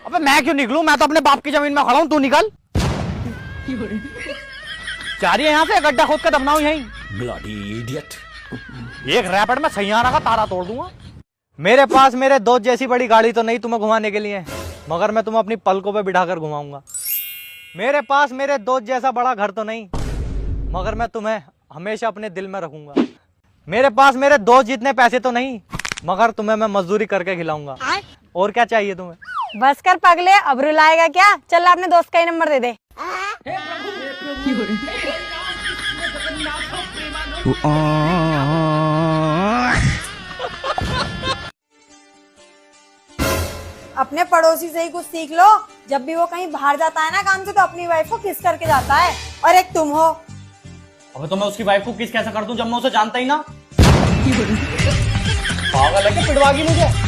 अबे मैं क्यों निकलूं? मैं तो अपने बाप की जमीन में खड़ा हूं, तू निकल। जा रही है यहाँ से, गड्ढा खोद कर दफनाऊं यहीं। Bloody idiot. एक रैपिड में सैयारा का तारा तोड़ दूंगा। मेरे पास मेरे दोस्त जैसी बड़ी गाड़ी तो नहीं तुम्हें घुमाने के लिए, मगर मैं तुम्हें अपनी पलकों पे बिठाकर घुमाऊंगा। मेरे पास मेरे दोस्त जैसा बड़ा घर तो नहीं, मगर मैं तुम्हें हमेशा अपने दिल में रखूंगा। मेरे पास मेरे दोस्त जितने पैसे तो नहीं, मगर तुम्हें मैं मजदूरी करके खिलाऊंगा। और क्या चाहिए तुम्हें? बस कर पगले, अब रुलाएगा क्या? चल अपने दोस्त का ही नंबर दे दे। अपने पड़ोसी से ही कुछ सीख लो। जब भी वो कहीं बाहर जाता है ना काम से, तो अपनी वाइफ को किस करके जाता है। और एक तुम हो। अबे तो मैं उसकी वाइफ को किस कैसे कर दूं जब मैं उसे जानता ही ना? पागल है क्या? पिटवागी मुझे।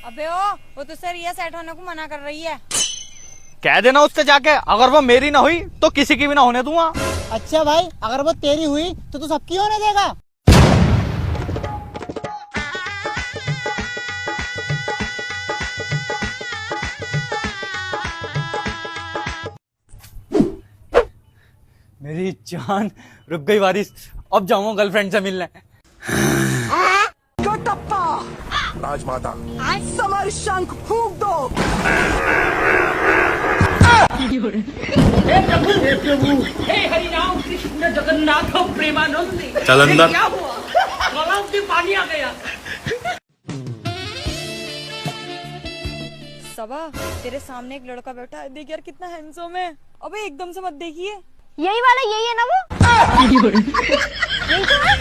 अबे वो तुझसे रिया सेट होने को मना कर रही है। कह देना उससे जाके, अगर वो मेरी ना हुई तो किसी की भी ना होने दूंगा। अच्छा भाई, अगर वो तेरी हुई तो तू सबकी होने देगा? मेरी जान, रुक गई बारिश। अब जाऊंगा गर्लफ्रेंड से मिलने। राजमाता समर शंख फूंक दो। हे प्रभु, हे हरिनाम कृष्ण जगन्नाथ प्रेमानंद। चल अंदर। क्या हुआ? गलाव में पानी आ गया। सबा, तेरे सामने एक लड़का बैठा है, देख यार कितना हैंडसम है। अबे एकदम से मत देखिए। यही वाला यही है ना वो? यही तो है।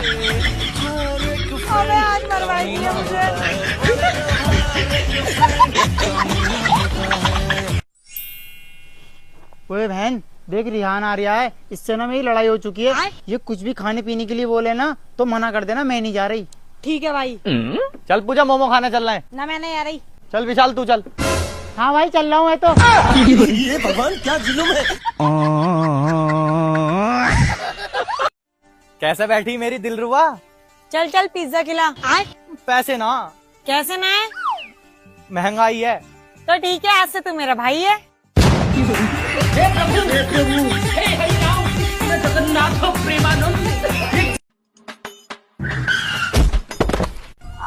अबे आज मरवाई दिया मुझे। ओए बहन, देख रिहान आ रहा है, इससे ना मेरी लड़ाई हो चुकी है। ये कुछ भी खाने पीने के लिए बोले ना तो मना कर देना, मैं नहीं जा रही। ठीक है भाई। चल पूजा, मोमो खाने चल रहे हैं। ना मैं नहीं आ रही। चल विशाल तू चल। हाँ भाई, चल रहा हूँ मैं तो। ये भगवान क्या जुल्म है। कैसे बैठी मेरी दिलरुबा? चल चल पिज्जा खिला। पैसे ना। कैसे ना है? महंगाई है। तो ठीक है, आज से तू मेरा भाई है। हे प्रभु, हे हरिनाम कृष्ण जगन्नाथ प्रेमानंद।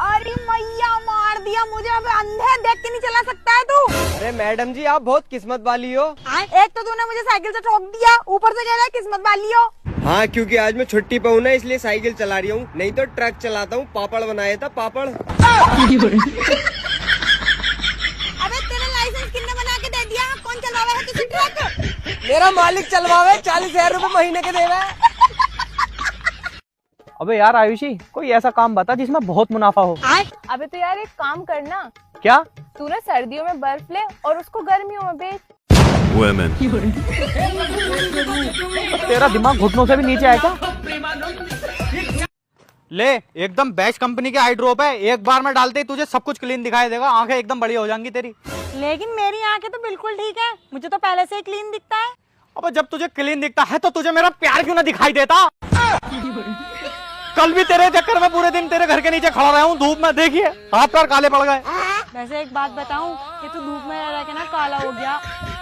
अरे मैया, मार दिया मुझे। अब अंधे देख के नहीं चला सकता है तू। अरे मैडम जी, आप बहुत किस्मत वाली हो। एक तो तूने मुझे साइकिल से ठोक दिया, ऊपर से कह रहा है किस्मत वाली हो। हाँ, क्योंकि आज मैं छुट्टी पे हूँ ना, इसलिए साइकिल चला रही हूँ, नहीं तो ट्रक चलाता हूँ। पापड़ बनाया था, पापड़। अबे तेरा लाइसेंस किसने बना के दे दिया? कौन चलावा है तुझे ट्रक? मेरा मालिक चलवावे, 40,000 रूपए महीने के देगा। अबे यार आयुषी, कोई ऐसा काम बता जिसमें बहुत मुनाफा हो। अबे तो यार एक काम करना, क्या? तू ना सर्दियों में बर्फ ले और उसको गर्मियों में बेच। वुमेन। तेरा दिमाग घुटनों से भी नीचे आएगा। ले, एकदम बेस्ट कंपनी के आई ड्रॉप है, एक बार में डालते ही तुझे सब कुछ क्लीन दिखाई देगा, आंखें एकदम बड़ी हो जाएंगी तेरी। लेकिन मेरी आंखें तो बिल्कुल ठीक है, मुझे तो पहले से ही क्लीन दिखता है। अबे जब तुझे क्लीन दिखता है तो तुझे मेरा प्यार क्यों ना दिखाई देता? कल भी तेरे चक्कर में पूरे दिन तेरे घर के नीचे खड़ा रहा हूँ धूप में, देखिए हाथ पैर काले पड़ गए। वैसे एक बात बताऊं कि तू धूप में रह के ना काला हो गया,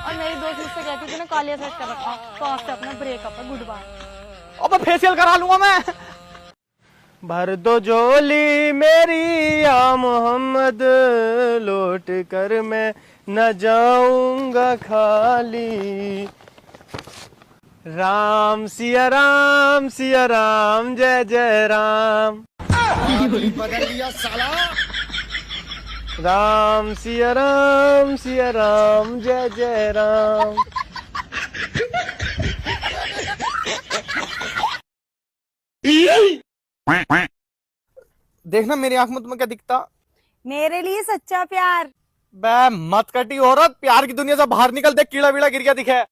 और मेरी दोस्त मुझसे कहती थी ना कालिया सेट कर रखा, तो आज से अपना ब्रेकअप है, गुड बाय। अबे फेशियल करा लूंगा मैं। भर दो झोली मेरी या मोहम्मद, लौट कर मैं न जाऊंगा खाली। राम सिया राम, सिया राम, जय जय राम। बदल दिया साला। राम सिया राम, सिया राम, जय जय राम। देखना मेरी आंख में तुम्हें क्या दिखता? मेरे लिए सच्चा प्यार। बे मत कटी औरत, प्यार की दुनिया से बाहर निकल, देख कीड़ा वीड़ा गिर गया दिखे।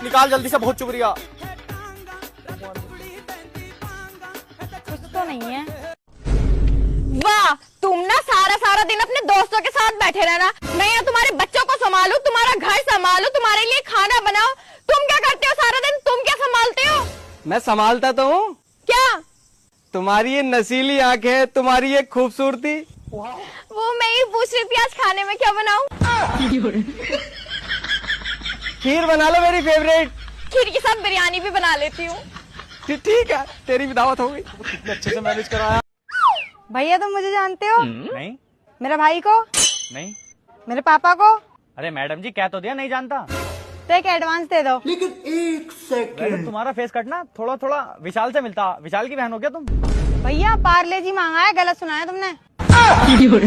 निकाल जल्दी से, बहुत शुक्रिया। कुछ तो नहीं है। वाह, तुम ना सारा सारा दिन अपने दोस्तों के साथ बैठे रहना, मैं यहाँ तुम्हारे बच्चों को संभालूं, तुम्हारा घर संभालूं, तुम्हारे लिए खाना बनाओ। तुम क्या करते हो सारा दिन? तुम क्या संभालते हो? मैं संभालता तो हूँ। क्या? तुम्हारी ये नसीली आंखें, तुम्हारी ये खूबसूरती। वो मैं ही पूछ रही थी आज खाने में क्या बनाऊं। खीर बना लो मेरी फेवरेट। खीर के साथ बिरयानी भी बना लेती हूँ। ठीक है, तेरी भी दावत हो गई। कितने अच्छे से मैनेज कराया। भैया तुम मुझे जानते हो? नहीं मेरे भाई को? नहीं। मेरे पापा को? अरे मैडम जी क्या तो दिया, नहीं जानता। तो एक एडवांस दे दो। वैसे तुम्हारा फेस कट ना थोड़ा थोड़ा विशाल से मिलता। विशाल की बहन हो क्या तुम? भैया पार्ले जी मांगा है, गलत सुना है तुमने।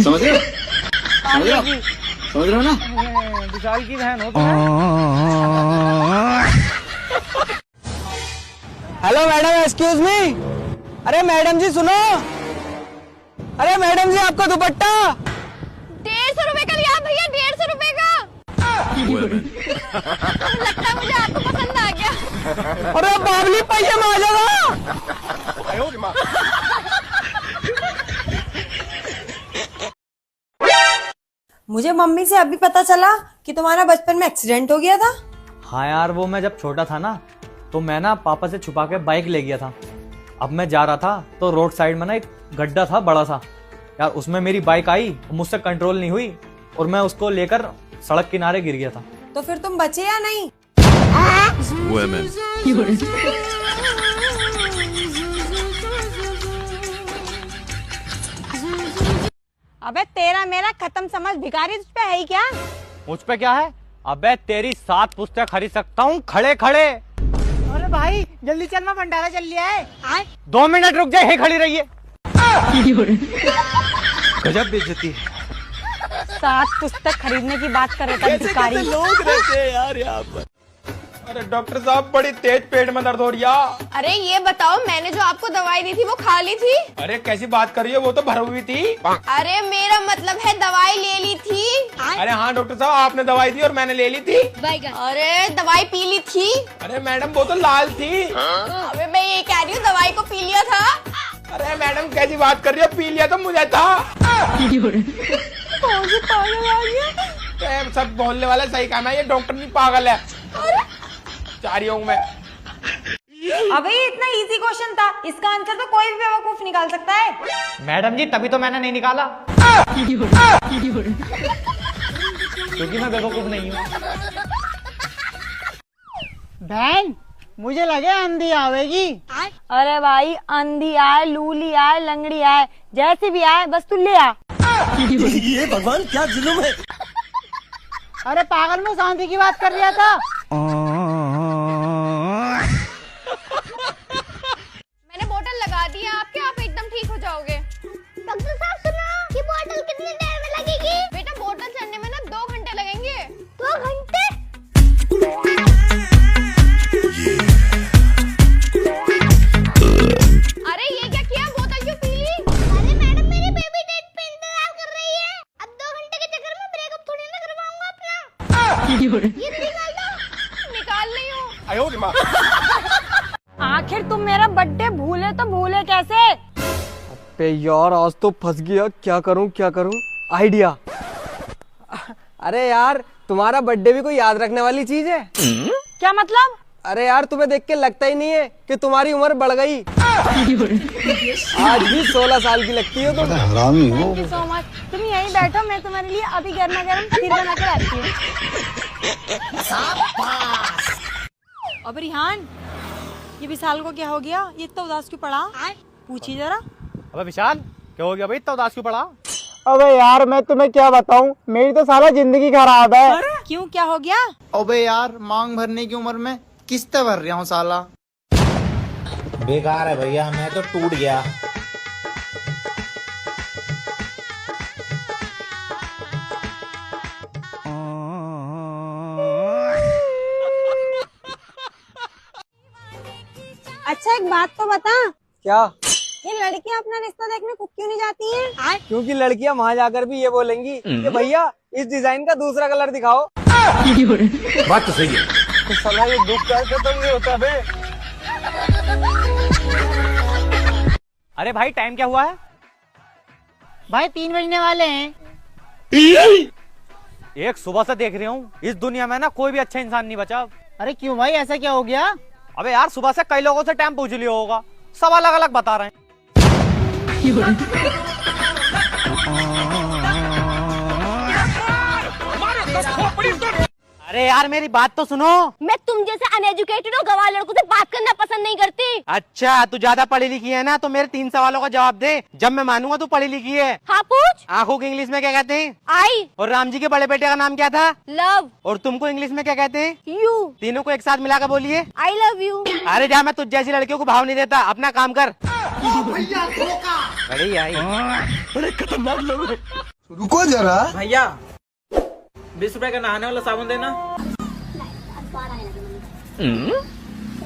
समझ रहे हो? पार्ले जी। समझ रहे हो ना? विशाल की बहन हो तुम? Hello madam, excuse me. अरे मैडम जी सुनो। अरे मैडम जी आपका दुपट्टा 150 रुपए का लिया भैया, 150 रुपए का। Women. लगता है मुझे आपको पसंद आ गया। अरे बाबली पैसे में आ जाएगा। मुझे मम्मी से अभी पता चला कि तुम्हारा बचपन में एक्सीडेंट हो गया था। हाँ यार, वो मैं जब छोटा था ना तो मैं ना पापा से छुपा के बाइक ले गया था। अब मैं जा रहा था तो रोड साइड में ना एक गड्ढा था बड़ा सा यार, उसमें मेरी बाइक आई, मुझसे कंट्रोल नहीं हुई और मैं उसको लेकर सड़क किनारे गिर गया था। तो फिर तुम बचे या नहीं? Women. अबे तेरा मेरा खत्म समझ, भिखारी तुझ पे है ही क्या? मुझ पे क्या है? अबे तेरी 7 पुस्तक खरीद सकता हूँ खड़े खड़े। अरे भाई जल्दी चलना, भंडारा चल लिया है। 2 मिनट रुक जाए, यहीं खड़ी रहिए। गजब बेइज्जती है। 7 पुस्तक खरीदने की बात कर रहा था भिखारी। लोग रहते हैं यार यहाँ पर। अरे डॉक्टर साहब बड़ी तेज पेट में दर्द हो रही है। अरे ये बताओ, मैंने जो आपको दवाई दी थी वो खा ली थी? अरे कैसी बात कर रही है, वो तो भरी हुई थी। अरे मेरा मतलब है दवाई ले ली थी। अरे हाँ डॉक्टर साहब, आपने दवाई दी और मैंने ले ली थी। अरे दवाई पी ली थी? अरे मैडम वो तो लाल थी। अबे मैं ये कह रही हूँ दवाई को पी लिया था। अरे मैडम कैसी बात कर रही हो, पी लिया तो मुझे था। सब बोलने वाला सही काम है, ये डॉक्टर नहीं पागल है। जा रही हूँ मैं। अबे ये इतना इजी क्वेश्चन था, इसका आंसर तो कोई भी बेवकूफ निकाल सकता है। मैडम जी तभी तो मैंने नहीं निकाला, क्योंकि मैं बेवकूफ नहीं हूँ। बहन मुझे लगे आंधी आवेगी। अरे भाई अंधी आए, लूली आए, लंगड़ी आए, जैसी भी आए बस तू ले आ। ये भगवान क्या जुल्म है। अरे पागल, में शांति की बात कर रहा था। मैंने बोतल लगा दी है आपके, आप एकदम ठीक हो जाओगे। डॉक्टर साहब सुनो, ये बोतल कितनी देर में लगेगी? बेटा बोतल चढ़ने में ना 2 घंटे लगेंगे। 2 घंटे? अरे ये क्या किया, बोतल क्यों पी ली? अरे मैडम मेरी बेबी डेट पे इंतजार कर रही है, अब 2 घंटे के चक्कर में ब्रेकअप थोड़ी ना करवाऊंगा अपना। ये तो निकाल दो। निकाल रही हूँ। आखिर तुम मेरा बर्थडे भूले तो भूले कैसे? पे यार आज तो फंस गया, क्या करूं आइडिया। अरे यार तुम्हारा बर्थडे भी कोई याद रखने वाली चीज है। क्या मतलब? अरे यार तुम्हें देख के लगता ही नहीं है कि तुम्हारी उम्र बढ़ गई। आज भी 16 साल की लगती हो तुम। Thank you so much. तुम यहीं बैठो, मैं तुम्हारे लिए अभी गर्मा गर्म खीर बना के लाती हूँ। अब रिहान, ये विशाल को क्या हो गया? ये इतना उदास क्यों पड़ा? पूछिए जरा। अबे विशाल क्या हो गया भाई, इतना उदास क्यों पड़ा? अबे यार मैं तुम्हें क्या बताऊं, मेरी तो साला जिंदगी खराब है। क्यों, क्या हो गया? अबे यार मांग भरने की उम्र में किस्तें भर रहा हूँ साला। बेकार है भैया, मैं तो टूट गया। अच्छा एक बात तो बता, क्या? ये लड़कियां अपना रिश्ता देखने को क्यों नहीं जाती हैं? क्योंकि लड़कियां वहाँ जाकर भी ये बोलेंगी कि भैया इस डिजाइन का दूसरा कलर दिखाओ। बात तो सही है। तो साला ये दुख कैसे खत्म नहीं होता बे? अरे भाई टाइम क्या हुआ है? भाई 3 बजने वाले हैं। एक सुबह से देख रही हूँ इस दुनिया में ना कोई भी अच्छा इंसान नहीं बचा। अरे क्यों भाई, ऐसा क्या हो गया? अबे यार सुबह से कई लोगों से टाइम पूछ लिया होगा, सब अलग अलग बता रहे हैं। अरे यार मेरी बात तो सुनो। मैं तुम जैसे अनएजुकेटेड और गवार लड़कों से बात करना पसंद नहीं करती। अच्छा तू ज्यादा पढ़ी लिखी है ना, तो मेरे 3 सवालों का जवाब दे, जब मैं मानूंगा तू पढ़ी लिखी है। हाँ पूछ। आंखों को इंग्लिश में क्या कहते हैं? आई। और राम जी के बड़े बेटे का नाम क्या था? लव। और तुमको इंग्लिश में क्या कहते हैं? यू। तीनों को एक साथ मिला कर बोलिए। आई लव यू। अरे जा, मैं तुझ जैसी लड़कियों को भाव नहीं देता, अपना काम कर। बड़ी आई। बड़े खतरनाक लोग हैं। रुको जरा भैया 20 रुपए का नहाने वाला साबुन देना।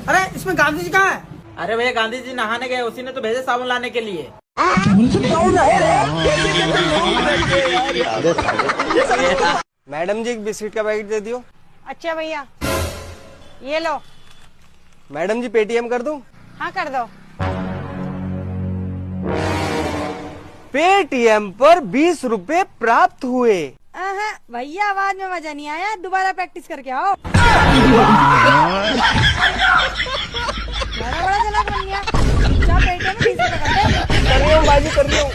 अरे इसमें गांधी जी कहाँ है? अरे भैया गांधी जी नहाने गए, उसी ने तो भेजे साबुन लाने के लिए। मैडम जी एक बिस्किट का पैकेट दे दियो। अच्छा भैया ये लो। मैडम जी पेटीएम कर दूं? हाँ कर दो। पेटीएम पर 20 रुपए प्राप्त हुए। भैया आवाज में मजा नहीं आया, दोबारा प्रैक्टिस करके आओ। बड़ा चला बन गया। क्या पेटीएम में 20 रुपए कर रही हूँ बाजी, कर रही हूँ।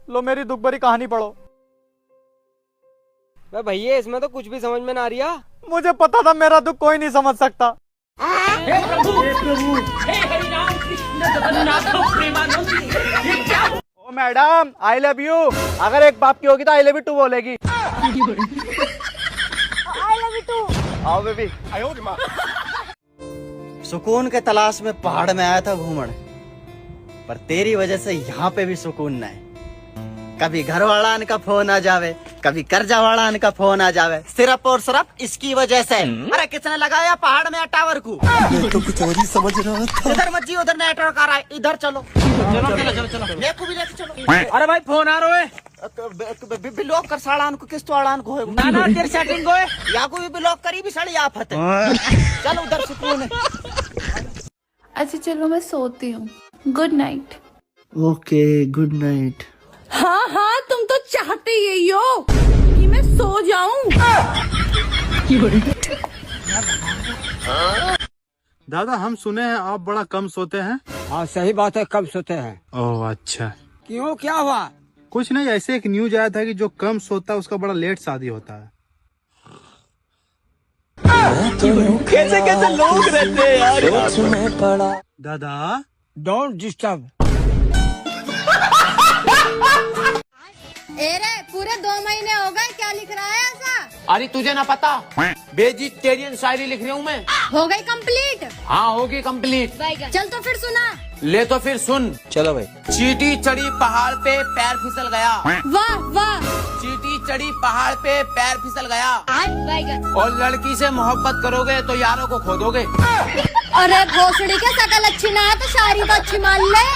लो मेरी दुख भरी कहानी पढ़ो। भैया इसमें तो कुछ भी समझ में ना आ रहा। मुझे पता था मेरा दुख कोई नहीं समझ सकता। हे प्रभु, हे हरि राम कृष्ण जगन्नाथ प्रेमानंद। ये क्या? ओ मैडम आई लव यू, अगर एक बाप की होगी तो आई लव यू टू बोलेगी। I love you too. आओ बेबी। सुकून के तलाश में पहाड़ में आया था घूमने, पर तेरी वजह से यहाँ पे भी सुकून नहीं। कभी घर वाला का फोन आ जावे, कभी कर्जा वाला का फोन आ जावे, सिर्फ और सिर्फ इसकी वजह से। अरे किसने लगाया पहाड़ में टावर को? मैं तो कुछ और ही समझ रहा था। इधर मत जी, उधर नेटवर्क आ रहा है, इधर चलो। चलो लेको भी लेके चलो। अरे भाई फोन आ रहा है। ब्लॉक कर साड़ान को, किस तो आड़ान को है ना ना तेरी सेटिंग को है। या को भी ब्लॉक करी भी सड़ी आफत है। चलो उधर सुकून है। अच्छा चलो मैं सोती हूँ, good night. Okay good night. हाँ हाँ तुम तो चाहते यही हो कि मैं सो जाऊं। दादा हम सुने हैं आप बड़ा कम सोते हैं। हाँ सही बात है, कब सोते हैं। ओह अच्छा। क्यों क्या हुआ? कुछ नहीं, ऐसे एक न्यूज आया था कि जो कम सोता है उसका बड़ा लेट शादी होता है। कैसे कैसे लोग रहते हैं यार। दादा डोंट डिस्टर्ब। पूरे 2 महीने हो गए, क्या लिख रहा है ऐसा? अरे तुझे ना पता, वेजिटेरियन शायरी लिख रही हूँ मैं। हो गई कंप्लीट? हाँ होगी कंप्लीट। चल तो फिर सुना। ले तो फिर सुन। चलो भाई। चींटी चढ़ी पहाड़ पे पैर फिसल गया। वाह वाह। चींटी चढ़ी पहाड़ पे पैर फिसल गया। बैगन। और लड़की से मोहब्बत करोगे तो यारों को खो दोगे। अरे भोसड़ी के शकल अच्छी ना है तो शायरी तो अच्छी मान ले।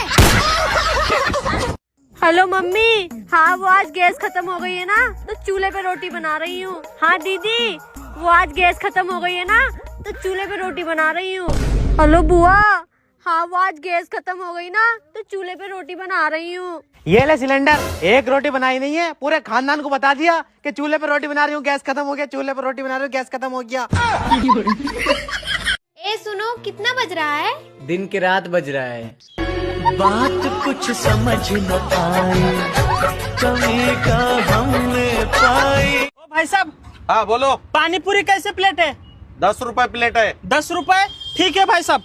Hello mummy. हाँ वो आज गैस खत्म हो गई है ना, तो चूल्हे पे रोटी बना रही हूँ। हाँ दीदी वो आज गैस खत्म हो गई है ना, तो चूल्हे पे रोटी बना रही हूँ। हेलो बुआ। हाँ वो आज गैस खत्म हो गई ना, तो चूल्हे पे रोटी बना रही हूँ। ये ले सिलेंडर, एक रोटी बनाई नहीं है, पूरे खानदान को बता दिया कि चूल्हे पे रोटी बना रही हूँ, गैस खत्म हो गया। चूल्हे पे रोटी बना रही हूँ, गैस खत्म हो गया। ए सुनो, कितना बज रहा है? दिन की रात बज रहा है। बात कुछ समझ न आई, कमी का हमने पाई। भाई साहब। हाँ बोलो। पानी पूरी कैसे प्लेट है? 10 रुपए प्लेट है। 10 रुपए? ठीक है भाई साहब।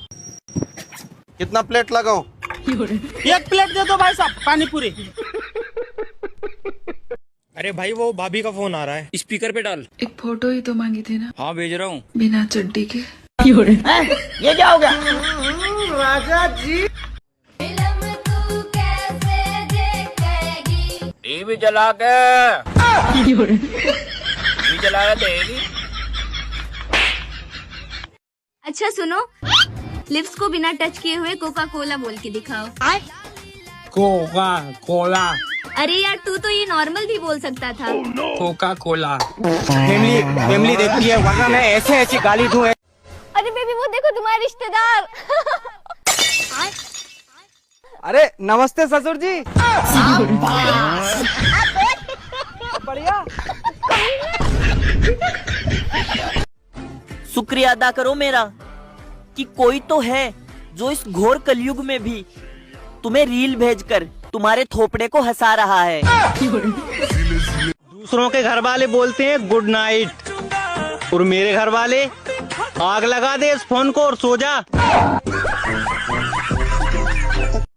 कितना प्लेट लगाओ? 1 प्लेट दे दो भाई साहब पानी पूरी। अरे भाई वो भाभी का फोन आ रहा है, स्पीकर पे डाल। एक फोटो ही तो मांगी थी ना। हाँ भेज रहा हूँ। बिना चड्डी के। ये क्या हो गया? राजा जी टीवी चला के देगी। अच्छा सुनो, लिप्स को बिना टच किए हुए कोका कोला बोल के दिखाओ। Coca Cola. अरे यार तू तो ये नॉर्मल भी बोल सकता था। Coca Cola. फैमिली देखती है, वरना मैं ऐसे ऐसी गाली दूं। अरे बेबी वो देखो तुम्हारे रिश्तेदार। अरे नमस्ते ससुर जी। बढ़िया। शुक्रिया अदा करो मेरा कि कोई तो है जो इस घोर कलयुग में भी तुम्हें रील भेजकर तुम्हारे थोपड़े को हंसा रहा है। दूसरों के घर वाले बोलते हैं गुड नाइट, और मेरे घर वाले आग लगा दे इस फोन को और सो जा।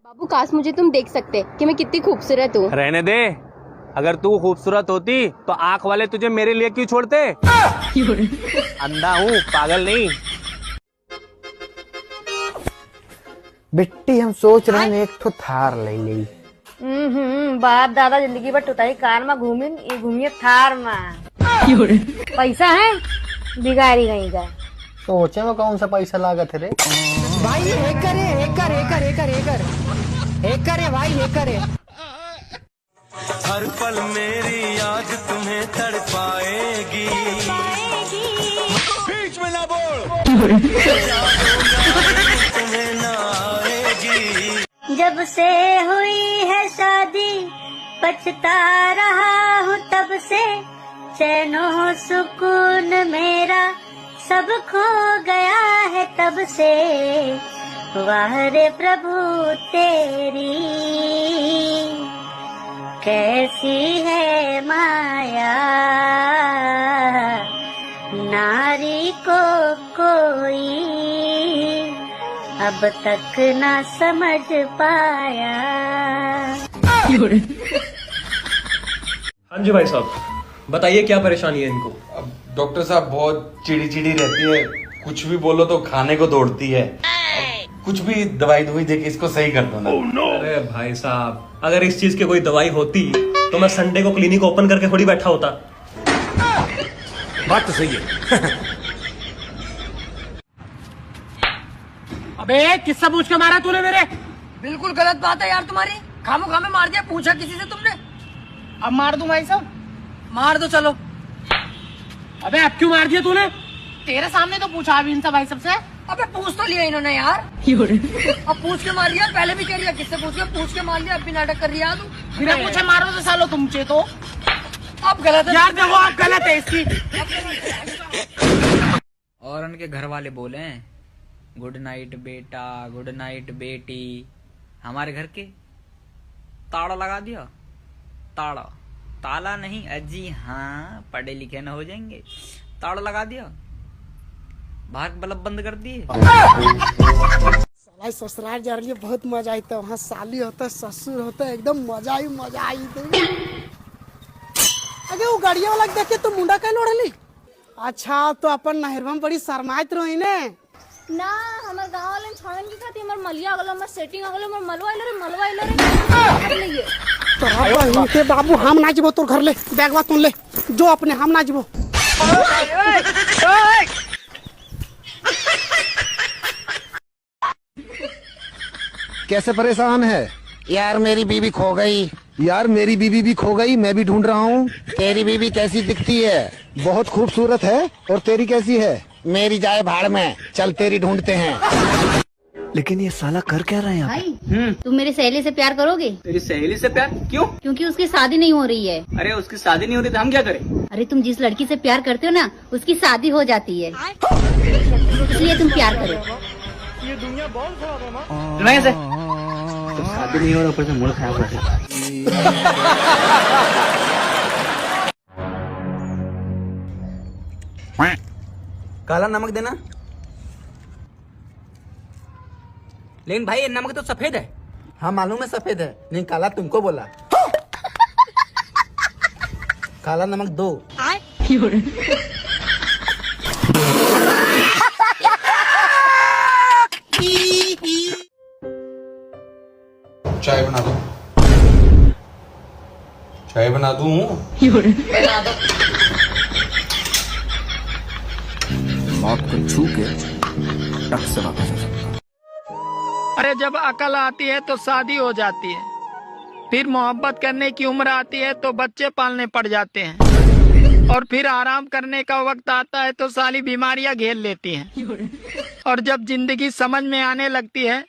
बाबू काश मुझे तुम देख सकते कि मैं कितनी खूबसूरत हूँ। रहने दे, अगर तू खूबसूरत होती तो आंख वाले तुझे मेरे लिए क्यों छोड़ते? अंधा हूँ, पागल नहीं। बिट्टी हम सोच रहे हैं एक ठो थार ले ली। बाप दादा जिंदगी भर टुटाई कार में घूमिए थार में। पैसा है बिगाड़ी गई का। सोचे में कौन सा पैसा लागत है रे भाई? हेकर है, hacker hacker hacker hacker hacker है भाई, हेकर है। हर पल मेरी याद तुम्हें तड़पाएगी। बीच में ना बोल। तुम्हें ना आएगी। जब से हुई है शादी पछता रहा हूँ तब से, चैनो सुकून मेरा सब खो गया है तब से। वाह रे प्रभु तेरी कैसी है माया, नारी को कोई अब तक ना समझ पाया। हाँ जी भाई साहब, बताइए क्या परेशानी है इनको? अब डॉक्टर साहब बहुत चिड़ी रहती है, कुछ भी बोलो तो खाने को दौड़ती है। कुछ भी दवाई दे के इसको सही कर दो ना। अरे भाई साहब, अगर इस चीज की कोई दवाई होती तो मैं संडे को क्लिनिक ओपन करके थोड़ी बैठा होता। बात तो सही है। अबे किससे पूछ के मारा तूने मेरे? बिल्कुल गलत बात है यार तुम्हारी। खामो खामे मार दिया, पूछा किसी से तुमने? अब मार दूं भाई साहब? मार दो चलो। अबे अब क्यों मार दिया तूने? तेरे सामने तो पूछा अभी इनसे भाई सबसे। अबे पूछ तो लिया इन्होंने यार। अब पूछ के मार दिया, पहले भी कह लिया किससे पूछ के मार दिया, अब भी नाटक कर रही है तू। बिना पूछे मारो तो सालो तुमचे तो। अब गलत है यार, देखो अब गलत है इसकी। और उनके घर वाले बोले गुड नाइट बेटा, गुड नाइट बेटी। हमारे घर के ताला लगा दिया। ताला नहीं अजी, हाँ पढ़े लिखे न हो जाएंगे। ताला लगा दिया, बाहर बल्ब बंद कर दिए। साला ससुराल जा रही है, बहुत मजा आई था। वहाँ साली होता, ससुर होता, एकदम मजा आई थी। अगे वो गाड़िया वाला देख के तो मुंडा कह लोड़ली। अच्छा तो अपन नहरवा में बड़ी शर्माइत रही ने ना। हमारे गांव वाले छोड़न की खाती हमार मलिया अगलो, हमार सेटिंग अगलो, हमार मलवा इलो रे तो बाबू हम ना जीवो तोर घर ले। बैगवा तुम ले जो अपने, हम ना जीवो। कैसे परेशान है यार? मेरी बीवी खो गई यार, मेरी बीवी भी खो गई, मैं भी ढूंढ रहा हूँ। तेरी बीवी कैसी दिखती है? बहुत खूबसूरत है। और तेरी कैसी है? मेरी जाए भाड़ में, चल तेरी ढूंढते हैं। लेकिन ये साला कर क्या रहा है यहाँ? भाई तुम मेरी सहेली से प्यार करोगे? तेरी सहेली से प्यार क्यों? क्योंकि उसकी शादी नहीं हो रही है। अरे उसकी शादी नहीं होती तो हम क्या करें? अरे तुम जिस लड़की से प्यार करते हो ना, उसकी शादी हो जाती है, इसलिए तुम प्यार करो। ये दुनिया बहुत खराब है माँ। तो शादी नहीं हो रहा, ऊपर से मूड खराब हो रहा। काला नमक देना। लेकिन भाई ये नमक तो सफेद है। हाँ मालूम है सफेद है, नहीं काला तुमको बोला। काला नमक दो। चाय बना दो। चाय बना दूं? मौत को छू के टक से वापस आ सकता। अरे जब अकल आती है तो शादी हो जाती है, फिर मोहब्बत करने की उम्र आती है तो बच्चे पालने पड़ जाते हैं, और फिर आराम करने का वक्त आता है तो सारी बीमारियां घेर लेती हैं, और जब जिंदगी समझ में आने लगती है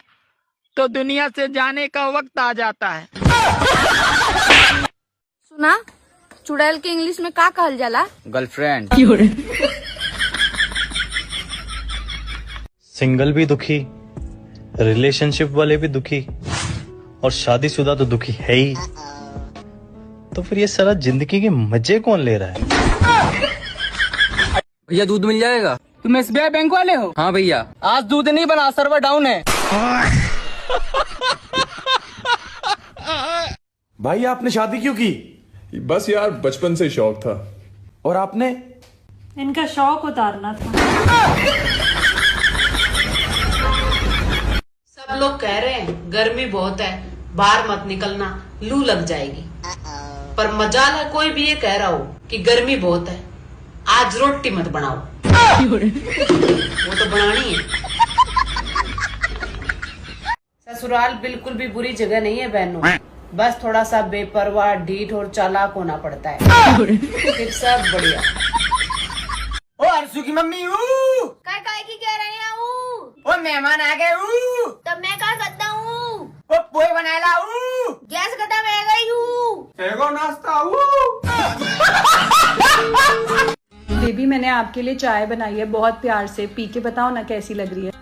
तो दुनिया से जाने का वक्त आ जाता है। सुना, चुड़ैल के इंग्लिश में का कहल जाला? गर्लफ्रेंड। सिंगल भी दुखी, रिलेशनशिप वाले भी दुखी और शादीशुदा तो दुखी है ही, तो फिर ये सारा जिंदगी के मजे कौन ले रहा है? भैया दूध मिल जाएगा? तुम SBI बैंक वाले हो? हाँ भैया। आज दूध नहीं बना, सर्वर डाउन है। भाई आपने शादी क्यों की? बस यार बचपन से शौक था। और आपने? इनका शौक उतारना था। सब लोग कह रहे हैं गर्मी बहुत है, बाहर मत निकलना, लू लग जाएगी। पर मजाल है कोई भी ये कह रहा हो कि गर्मी बहुत है, आज रोटी मत बनाओ। वो तो बनानी है। ससुराल बिल्कुल भी बुरी जगह नहीं है बहनों, बस थोड़ा सा बेपरवाह, ढीठ और चालाक होना पड़ता है, फिर सब बढ़िया। ओ अर्सू की मम्मी काय की कह रहे हैं ओ मेहमान आ गए तब मैं कहा सकता हूँ, ओ पोहे बनाएला गैस खत्म है गई हूँ। एगो नाश्ता बेबी मैंने आपके लिए चाय बनाई है बहुत प्यार से, पी के बताओ ना कैसी लग रही है।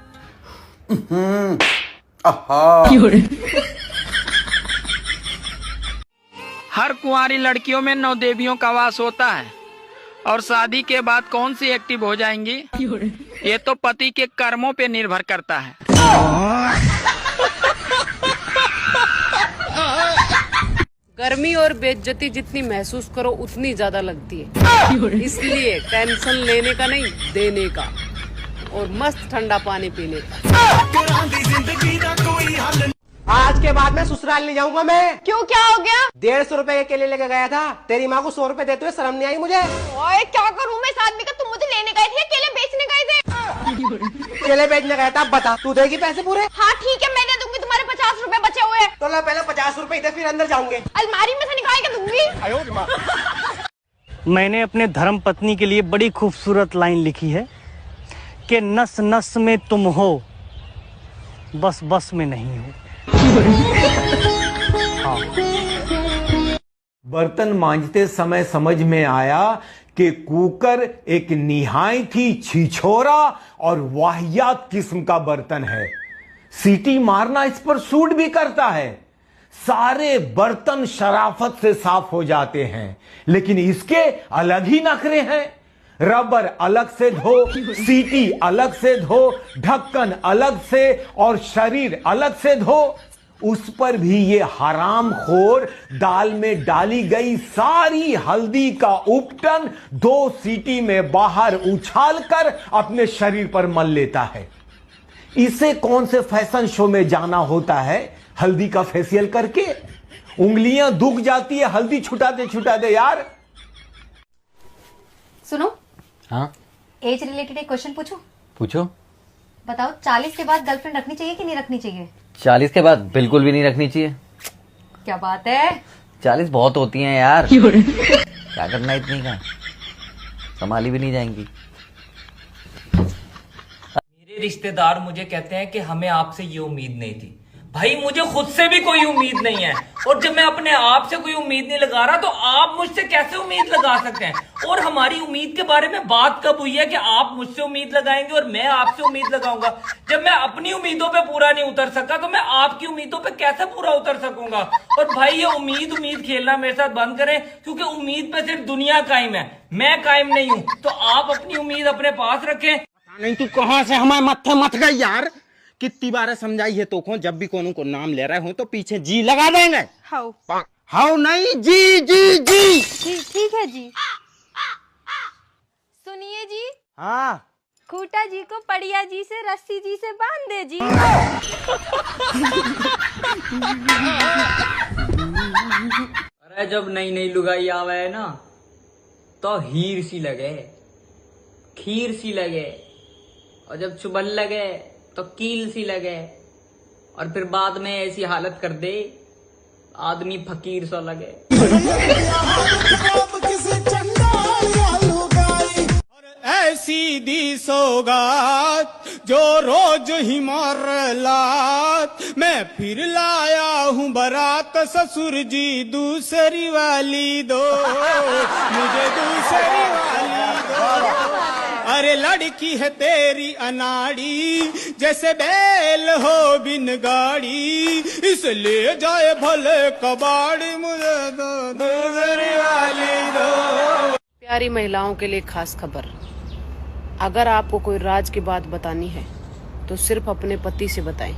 हर कुंवारी लड़कियों में 9 देवियों का वास होता है, और शादी के बाद कौन सी एक्टिव हो जाएंगी ये तो पति के कर्मों पे निर्भर करता है। गर्मी और बेइज्जती जितनी महसूस करो उतनी ज्यादा लगती है, इसलिए टेंशन लेने का नहीं, देने का, और मस्त ठंडा पानी पीने का। आज के बाद मैं ससुराल नहीं जाऊंगा मैं। क्यों, क्या हो गया? 150 रुपए के केले लेके गया था, तेरी माँ को 100 रुपए देते हुए शर्म नहीं आई मुझे। ओए क्या करूं मैं इस आदमी का, तुम मुझे लेने गए थे या केले बेचने गए थे? केले बेचने गया था, अब बता तू देगी पैसे पूरे? हाँ ठीक है मैं दे दूंगी, तुम्हारे 50 रुपए बचे हुए हैं। तो ला पहले 50 रुपए इधर, फिर अंदर जाऊंगे। अलमारी में से निकाल के दूंगी। मैंने अपने धर्म पत्नी के लिए बड़ी खूबसूरत लाइन लिखी है कि नस नस में तुम हो, बस बस में नहीं हो। बर्तन मांजते समय समझ में आया कि कुकर एक निहायत ही छिछोरा और वाहियात किस्म का बर्तन है। सीटी मारना इस पर सूट भी करता है, सारे बर्तन शराफत से साफ हो जाते हैं, लेकिन इसके अलग ही नखरे हैं। रबर अलग से धो, सीटी अलग से धो, ढक्कन अलग से और शरीर अलग से धो। उस पर भी ये हरामखोर दाल में डाली गई सारी हल्दी का उपटन 2 सीटी में बाहर उछालकर अपने शरीर पर मल लेता है। इसे कौन से फैशन शो में जाना होता है हल्दी का फेशियल करके? उंगलियां दुख जाती है हल्दी छुटाते छुटाते यार। सुनो, हाँ एज रिलेटेड एक क्वेश्चन पूछूं? पूछो। बताओ 40 के बाद गर्लफ्रेंड रखनी चाहिए कि नहीं रखनी चाहिए? 40 के बाद बिल्कुल भी नहीं रखनी चाहिए। क्या बात है, 40 बहुत होती हैं यार, क्या करना इतनी का, संभाली भी नहीं जाएंगी। मेरे रिश्तेदार मुझे कहते हैं कि हमें आपसे ये उम्मीद नहीं थी। भाई मुझे खुद से भी कोई उम्मीद नहीं है, और जब मैं अपने आप से कोई उम्मीद नहीं लगा रहा तो आप मुझसे कैसे उम्मीद लगा सकते हैं? और हमारी उम्मीद के बारे में बात कब हुई है कि आप मुझसे उम्मीद लगाएंगे और मैं आपसे उम्मीद लगाऊंगा? जब मैं अपनी उम्मीदों पे पूरा नहीं उतर सका तो मैं आपकी उम्मीदों पे कैसे पूरा उतर सकूंगा? और भाई ये उम्मीद खेलना मेरे साथ बंद करें, क्योंकि उम्मीद पे सिर्फ दुनिया कायम है, मैं कायम नहीं हूं। तो आप अपनी उम्मीद अपने पास रखें। नहीं तू कहां से हमारे मत्थे मत गई यार, कितनी बार समझाई है तो को, जब भी कोनो को नाम ले रहे हो तो पीछे जी लगा देंगे। हाउ नहीं, जी जी जी। ठीक है जी। सुनिए जी। हाँ। खूटा जी को पड़िया जी से रस्सी जी से बांध दे जी। अरे जब नई नई लुगाई आवे है ना तो हीर सी लगे, खीर सी लगे, और जब चुबल लगे तो कील सी लगे, और फिर बाद में ऐसी हालत कर दे आदमी फकीर सा लगे। ऐसी दी सौगात जो रोज ही मार लात, मैं फिर लाया हूँ बारात, ससुर जी दूसरी वाली दो, मुझे दूसरी वाली दो। अरे लड़की है तेरी अनाड़ी, जैसे बैल हो बिन गाड़ी, इसलिए जाए भले कबाड़ी, मुझे दो दूसरी वाली दो। प्यारी महिलाओं के लिए खास खबर, अगर आपको कोई राज की बात बतानी है तो सिर्फ अपने पति से बताएं,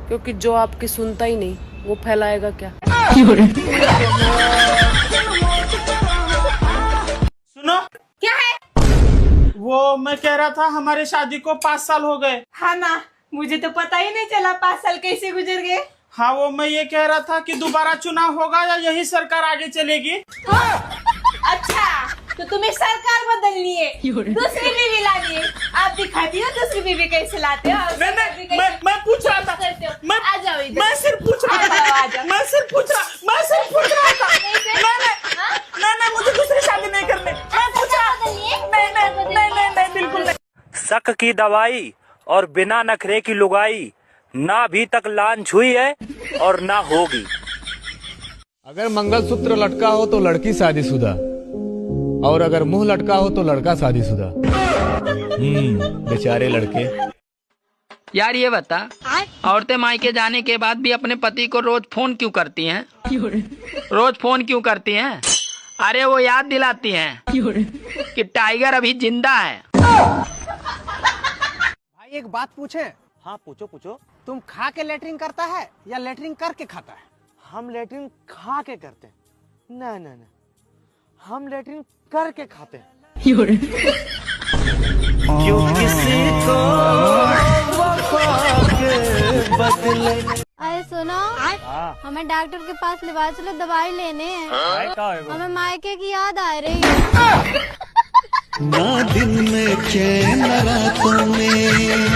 क्योंकि जो आपकी सुनता ही नहीं वो फैलाएगा क्या। सुनो, क्या है? वो मैं कह रहा था हमारे शादी को 5 साल हो गए। हाँ ना, मुझे तो पता ही नहीं चला 5 साल कैसे गुजर गए। हाँ, वो मैं ये कह रहा था कि दोबारा चुनाव होगा या यही सरकार आगे चलेगी। अच्छा, तो तुम्हें सरकार बदलनी है, दूसरी बीवी लानी है। आप दिखाती हो दूसरी बीवी कैसे लाते हो। मैं पूछ रहा था, आ जाओ इधर। मैं सिर्फ पूछ रहा था, मैं सिर्फ पूछ रहा था। नहीं, मुझे दूसरी शादी नहीं करनी। मैं पूछा, नहीं, बिल्कुल नहीं। शक की दवाई और बिना नखरे की लुगाई, ना अभी तक लांच हुई है और ना होगी। अगर मंगलसूत्र लटका हो तो लड़की शादीशुदा, और अगर मुंह लटका हो तो लड़का शादीशुदा। बेचारे लड़के। यार ये बता, औरतें मायके जाने के बाद भी अपने पति को रोज फोन क्यों करती हैं? रोज फोन क्यों करती हैं? अरे वो याद दिलाती हैं कि टाइगर अभी जिंदा है। भाई एक बात पूछे? हाँ पूछो पूछो। तुम खा के लेटरिन करता है या लेटरिन करके खाता है? हम लेटरिन खा के करते हैं। नहीं, हम लेटरिन करके खाते हैं। क्यों किसी को बदले। अरे सुनो, हमें डॉक्टर के पास ले चलो, दवाई लेने हैं। हमें मायके की याद आ रही है। ना दिन में चैन रातों में।